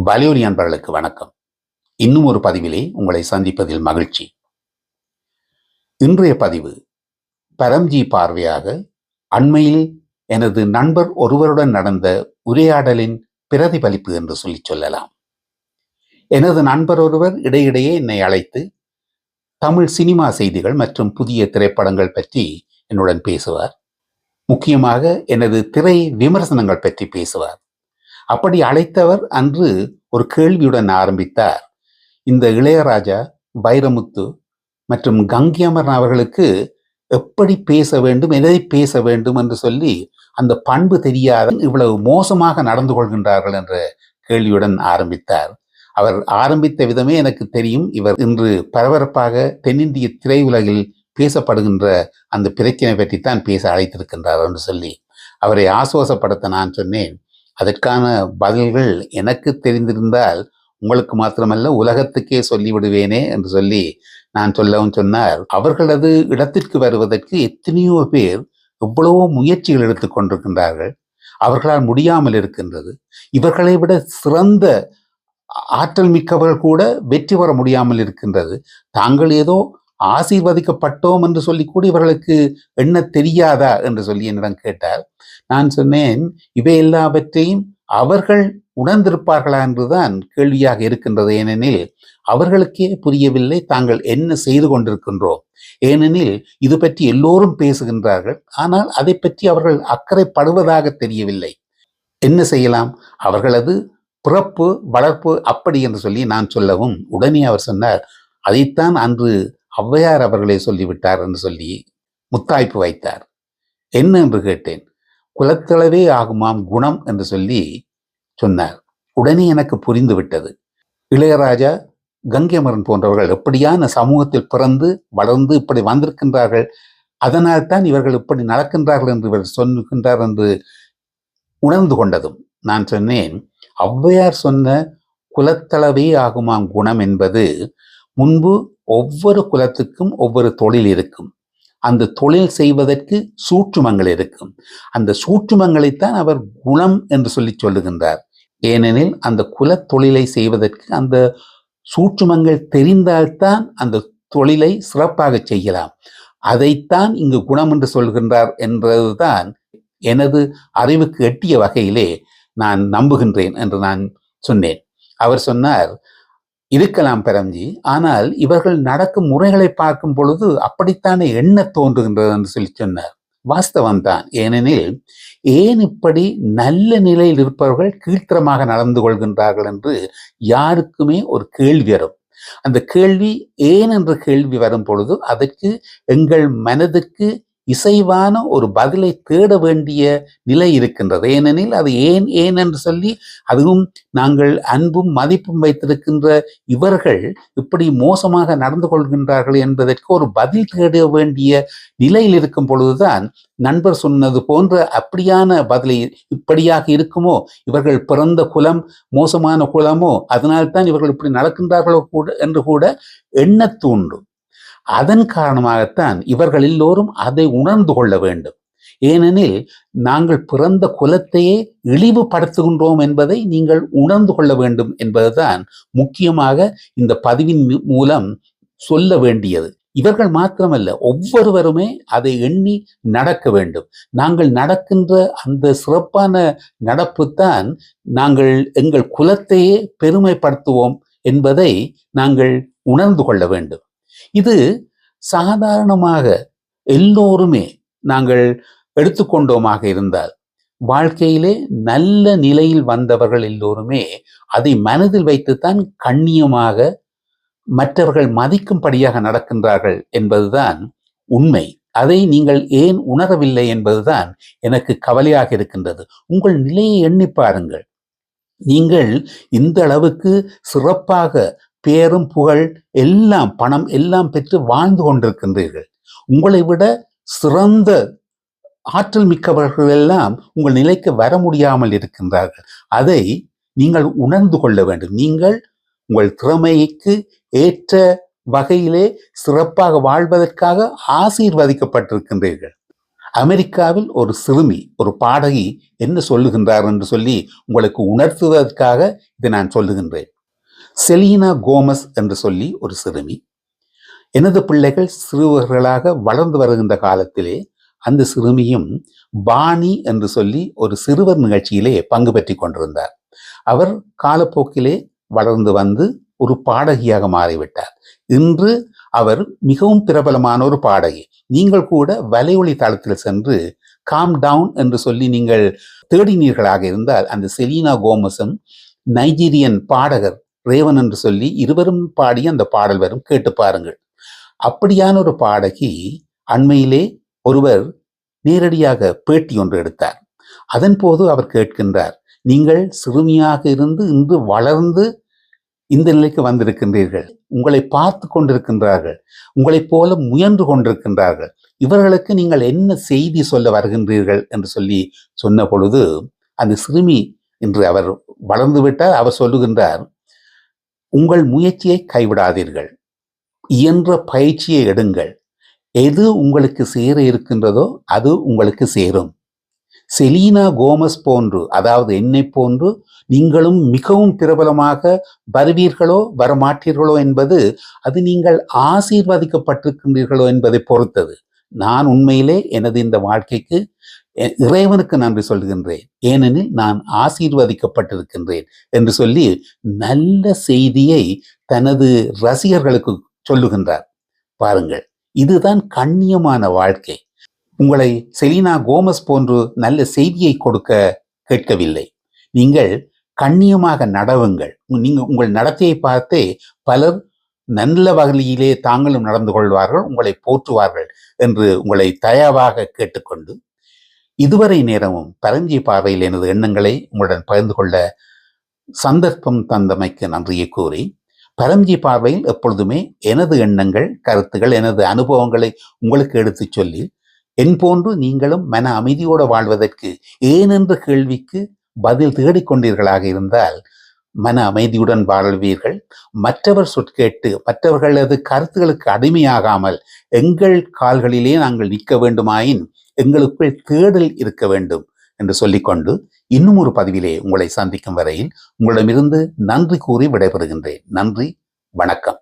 வலியுரி அன்பர்களுக்கு வணக்கம். இன்னும் ஒரு பதிவிலே உங்களை சந்திப்பதில் மகிழ்ச்சி. இன்றைய பதிவு பரம்ஜி பார்வையாக அண்மையில் எனது நண்பர் ஒருவருடன் நடந்த உரையாடலின் பிரதிபலிப்பு என்று சொல்லலாம். எனது நண்பர் ஒருவர் இடையிடையே என்னை அழைத்து தமிழ் சினிமா செய்திகள் மற்றும் புதிய திரைப்படங்கள் பற்றி என்னுடன் பேசுவார். முக்கியமாக எனது திரை விமர்சனங்கள் பற்றி பேசுவார். அப்படி அழைத்தவர் அன்று ஒரு கேள்வியுடன் ஆரம்பித்தார். இந்த இளையராஜா, வைரமுத்து மற்றும் கங்கை அமரன் அவர்களுக்கு எப்படி பேச வேண்டும், எதை பேச வேண்டும் என்று சொல்லி அந்த பண்பு தெரியாத இவ்வளவு மோசமாக நடந்து கொள்கின்றார்கள் என்ற கேள்வியுடன் ஆரம்பித்தார். அவர் ஆரம்பித்த விதமே எனக்கு தெரியும். இவர் இன்று பரபரப்பாக தென்னிந்திய திரையுலகில் பேசப்படுகின்ற அந்த பிரச்சனை பற்றித்தான் பேச அழைத்திருக்கின்றார் என்று சொல்லி அவரை ஆசுவாசப்படுத்த நான் சொன்னேன், அதற்கான பதில்கள் எனக்கு தெரிந்திருந்தால் உங்களுக்கு மாத்திரமல்ல உலகத்துக்கே சொல்லிவிடுவேனே என்று சொல்லி நான் சொல்லவும் சொன்னார். அவர்களது இடத்திற்கு வருவதற்கு எத்தனையோ பேர் எவ்வளவோ முயற்சிகள் எடுத்துக் கொண்டிருக்கின்றார்கள். அவர்களால் முடியாமல் இருக்கின்றது. இவர்களை விட சிறந்த ஆற்றல் மிக்கவர்கள் கூட வெற்றி பெற முடியாமல் இருக்கின்றது. தாங்கள் ஏதோ ஆசீர்வதிக்கப்பட்டோம் என்று சொல்லி கூட இவர்களுக்கு என்ன தெரியாதா என்று சொல்லி என்னிடம் கேட்டார். நான் சொன்னேன், இவை எல்லாவற்றையும் அவர்கள் உணர்ந்திருப்பார்களா என்றுதான் கேள்வியாக இருக்கின்றது. ஏனெனில் அவர்களுக்கே புரியவில்லை தாங்கள் என்ன செய்து கொண்டிருக்கின்றோம். ஏனெனில் இது பற்றி எல்லோரும் பேசுகின்றார்கள், ஆனால் அதை பற்றி அவர்கள் அக்கறைப்படுவதாக தெரியவில்லை. என்ன செய்யலாம்? அவர்களது பிறப்பு வளர்ப்பு அப்படி என்று சொல்லி நான் சொல்லவும் உடனே அவர் சொன்னார், அதைத்தான் அன்று ஔவையார் அவர்களே சொல்லிவிட்டார் என்று சொல்லி முத்தாய்ப்பு வைத்தார். என்ன என்று கேட்டேன். குலத்தளவே ஆகுமாம் குணம் என்று சொல்லி சொன்னார். உடனே எனக்கு புரிந்து விட்டது. இளையராஜா, கங்கை அமரன் போன்றவர்கள் எப்படியான சமூகத்தில் பிறந்து வளர்ந்து இப்படி வந்திருக்கின்றார்கள், அதனால் தான் இவர்கள் இப்படி நடக்கின்றார்கள் என்று இவர் சொல்லுகின்றார் என்று உணர்ந்து கொண்டதும் நான் சொன்னேன், ஔவையார் சொன்ன குலத்தளவே ஆகுமாம் குணம் என்பது முன்பு ஒவ்வொரு குலத்துக்கும் ஒவ்வொரு தொழில் இருக்கும். அந்த தொழில் செய்வதற்கு சூற்றுமங்கள் இருக்கும். அந்த சூற்றுமங்களைத்தான் அவர் குணம் என்று சொல்லி சொல்லுகின்றார். ஏனெனில் அந்த குல தொழிலை செய்வதற்கு அந்த சூற்றுமங்கள் தெரிந்தால்தான் அந்த தொழிலை சிறப்பாக செய்யலாம். அதைத்தான் இங்கு குணம் என்று சொல்கின்றார் என்பதுதான் எனது அறிவுக்கு எட்டிய வகையிலே நான் நம்புகின்றேன் என்று நான் சொன்னேன். அவர் சொன்னார், இருக்கலாம் பரம்ஜி, ஆனால் இவர்கள் நடக்கும் முறைகளை பார்க்கும் பொழுது அப்படித்தானே எண்ண தோன்றுகின்றது என்று சொல்லி சொன்னார். வாஸ்தவம்தான். ஏனெனில் ஏன் இப்படி நல்ல நிலையில் இருப்பவர்கள் கீழ்த்தரமாக நடந்து கொள்கின்றார்கள் என்று யாருக்குமே ஒரு கேள்வி வரும். அந்த கேள்வி ஏன் என்ற கேள்வி வரும் பொழுது அதற்கு எங்கள் மனதுக்கு இசைவான ஒரு பதிலை தேட வேண்டிய நிலை இருக்கின்றது. ஏனெனில் அது ஏன் ஏன் என்று சொல்லி, அதுவும் நாங்கள் அன்பும் மதிப்பும் வைத்திருக்கின்ற இவர்கள் இப்படி மோசமாக நடந்து கொள்கின்றார்கள் என்பதற்கு ஒரு பதில் தேட வேண்டிய நிலையில் இருக்கும் பொழுதுதான் நண்பர் சொன்னது போன்ற அப்படியான பதிலை இப்படியாக இருக்குமோ, இவர்கள் பிறந்த குலம் மோசமான குலமோ, அதனால்தான் இவர்கள் இப்படி நடக்கின்றார்களோ கூட என்று கூட எண்ண தூண்டும். அதன் காரணமாகத்தான் இவர்கள் எல்லோரும் அதை உணர்ந்து கொள்ள வேண்டும். ஏனெனில் நாங்கள் பிறந்த குலத்தையே இழிவுபடுத்துகின்றோம் என்பதை நீங்கள் உணர்ந்து கொள்ள வேண்டும் என்பதுதான் முக்கியமாக இந்த பதிவின் மூலம் சொல்ல வேண்டியது. இவர்கள் மாத்திரமல்ல, ஒவ்வொருவருமே அதை எண்ணி நடக்க வேண்டும். நாங்கள் நடக்கின்ற அந்த சிறப்பான நடப்புத்தான் நாங்கள் எங்கள் குலத்தையே பெருமைப்படுத்துவோம் என்பதை நாங்கள் உணர்ந்து கொள்ள வேண்டும். இது சாதாரணமாக எல்லோருமே நாங்கள் எடுத்துக்கொண்டோமாக இருந்தால், வாழ்க்கையிலே நல்ல நிலையில் வந்தவர்கள் எல்லோருமே அதை மனதில் வைத்துத்தான் கண்ணியமாக மற்றவர்கள் மதிக்கும்படியாக நடக்கின்றார்கள் என்பதுதான் உண்மை. அதை நீங்கள் ஏன் உணரவில்லை என்பதுதான் எனக்கு கவலையாக இருக்கின்றது. உங்கள் நிலையை எண்ணி பாருங்கள். நீங்கள் இந்த அளவுக்கு சிறப்பாக பேரும் புகழ் எல்லாம் பணம் எல்லாம் பெற்று வாழ்ந்து கொண்டிருக்கின்றீர்கள். உங்களை விட சிறந்த ஆற்றல் மிக்கவர்கள் எல்லாம் உங்கள் நிலைக்கு வர முடியாமல் இருக்கின்றார்கள். அதை நீங்கள் உணர்ந்து கொள்ள வேண்டும். நீங்கள் உங்கள் திறமைக்கு ஏற்ற வகையிலே சிறப்பாக வாழ்வதற்காக ஆசீர்வதிக்கப்பட்டிருக்கின்றீர்கள். அமெரிக்காவில் ஒரு சிறுமி, ஒரு பாடகி என்ன சொல்லுகின்றார் என்று சொல்லி உங்களுக்கு உணர்த்துவதற்காக இதை நான் சொல்லுகின்றேன். செலீனா கோமஸ் என்று சொல்லி ஒரு சிறுமி, எனது பிள்ளைகள் சிறுவர்களாக வளர்ந்து வருகின்ற காலத்திலே அந்த சிறுமியும் பாணி என்று சொல்லி ஒரு சிறுவர் நிகழ்ச்சியிலே பங்கு பெற்றி கொண்டிருந்தார். அவர் காலப்போக்கிலே வளர்ந்து வந்து ஒரு பாடகியாக மாறிவிட்டார். இன்று அவர் மிகவும் பிரபலமான ஒரு பாடகி. நீங்கள் கூட வலையொலி தளத்தில் சென்று காம் டவுன் என்று சொல்லி நீங்கள் தேடினீர்களாக இருந்தால் அந்த செலீனா கோமஸும் நைஜீரியன் பாடகர் ரேவன் என்று சொல்லி இருவரும் பாடிய அந்த பாடல் வரும், கேட்டு பாருங்கள். அப்படியான ஒரு பாடகி அண்மையிலே ஒருவர் நேரடியாக பேட்டி ஒன்று எடுத்தார். அதன் போது அவர் கேட்கின்றார், நீங்கள் சிறுமியாக இருந்து இன்று வளர்ந்து இந்த நிலைக்கு வந்திருக்கின்றீர்கள், உங்களை பார்த்து கொண்டிருக்கின்றார்கள், உங்களைப் போல முயன்று கொண்டிருக்கின்றார்கள், இவர்களுக்கு நீங்கள் என்ன செய்தி சொல்ல வருகின்றீர்கள் என்று சொல்லி சொன்ன பொழுது அந்த சிறுமி இன்று அவர் வளர்ந்து விட்டார். அவர் சொல்லுகின்றார், உங்கள் முயற்சியை கைவிடாதீர்கள், இயன்ற பயிற்சியை எடுங்கள், எது உங்களுக்கு சேர இருக்கின்றதோ அது உங்களுக்கு சேரும். செலீனா கோமஸ் போன்று, அதாவது என்னை போன்று நீங்களும் மிகவும் பிரபலமாக வருவீர்களோ வரமாட்டீர்களோ என்பது அது நீங்கள் ஆசீர்வதிக்கப்பட்டிருக்கின்றீர்களோ என்பதை பொறுத்தது. நான் உண்மையிலே எனது இந்த வாழ்க்கைக்கு இறைவனுக்கு நன்றி சொல்கின்றேன், ஏனெனில் நான் ஆசீர்வதிக்கப்பட்டிருக்கின்றேன் என்று சொல்லி நல்ல செய்தியை தனது ரசிகர்களுக்கு சொல்லுகின்றார். பாருங்கள், இதுதான் கண்ணியமான வாழ்க்கை. உங்களை செலீனா கோமஸ் போன்று நல்ல செய்தியை கொடுக்க கேட்கவில்லை. நீங்கள் கண்ணியமாக நடவுங்கள். நீங்கள் உங்கள் நடத்தையை பார்த்தே பலர் நல்ல வகையிலே தாங்களும் நடந்து கொள்வார்கள், உங்களை போற்றுவார்கள் என்று உங்களை தயவாக கேட்டுக்கொண்டு, இதுவரை நேரமும் பரஞ்சி பார்வையில் எனது எண்ணங்களை உங்களுடன் பகிர்ந்து கொள்ள சந்தர்ப்பம் தந்தமைக்கு நன்றியை கூறி, பரஞ்சி பார்வையில் எப்பொழுதுமே எனது எண்ணங்கள், கருத்துகள், எனது அனுபவங்களை உங்களுக்கு எடுத்துச் சொல்லி, என் போன்று நீங்களும் மன அமைதியோடு வாழ்வதற்கு ஏனென்ற கேள்விக்கு பதில் தேடிக்கொண்டீர்களாக இருந்தால் மன அமைதியுடன் வாழ்வீர்கள். மற்றவர் சொற்கேட்டு மற்றவர்களது கருத்துகளுக்கு அடிமையாகாமல் எங்கள் கால்களிலே நாங்கள் நிற்க வேண்டுமாயின் எங்களுக்குள் தேடல் இருக்க வேண்டும் என்று சொல்லிக்கொண்டு இன்னும் ஒரு பதிவிலே உங்களை சந்திக்கும் வரையில் உங்களிடமிருந்து நன்றி கூறி விடைபெறுகின்றேன். நன்றி, வணக்கம்.